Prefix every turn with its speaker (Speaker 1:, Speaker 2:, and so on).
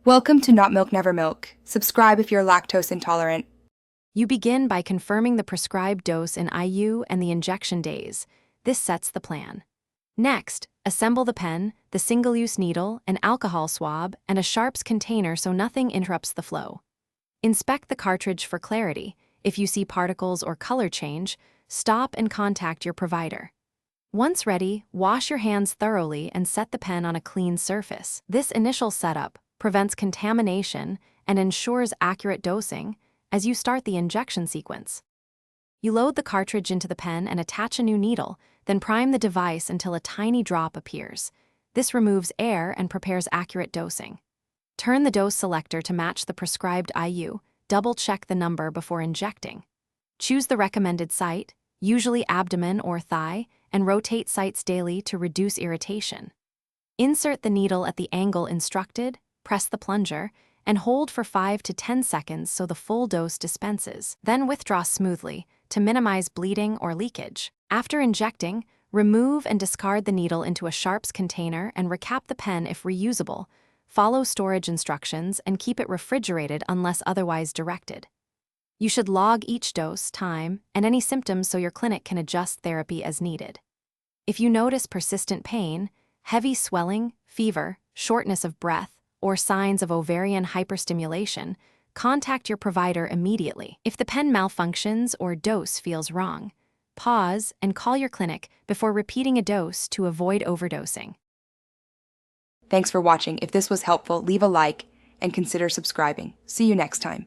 Speaker 1: Welcome to Not Milk Never Milk. Subscribe if you're lactose intolerant.
Speaker 2: You begin by confirming the prescribed dose in IU and the injection days. This sets the plan. Next, assemble the pen, the single-use needle, an alcohol swab, and a sharps container so nothing interrupts the flow. Inspect the cartridge for clarity. If you see particles or color change, stop and contact your provider. Once ready, wash your hands thoroughly and set the pen on a clean surface. This initial setup prevents contamination and ensures accurate dosing as you start the injection sequence. You load the cartridge into the pen and attach a new needle, then prime the device until a tiny drop appears. This removes air and prepares accurate dosing. Turn the dose selector to match the prescribed IU, double-check the number before injecting. Choose the recommended site, usually abdomen or thigh, and rotate sites daily to reduce irritation. Insert the needle at the angle instructed, press the plunger, and hold for 5 to 10 seconds so the full dose dispenses. Then withdraw smoothly to minimize bleeding or leakage. After injecting, remove and discard the needle into a sharps container and recap the pen if reusable. Follow storage instructions and keep it refrigerated unless otherwise directed. You should log each dose, time, and any symptoms so your clinic can adjust therapy as needed. If you notice persistent pain, heavy swelling, fever, shortness of breath, or signs of ovarian hyperstimulation, contact your provider immediately. If the pen malfunctions or dose feels wrong, pause and call your clinic before repeating a dose to avoid overdosing.
Speaker 1: Thanks for watching. If this was helpful, leave a like and consider subscribing. See you next time.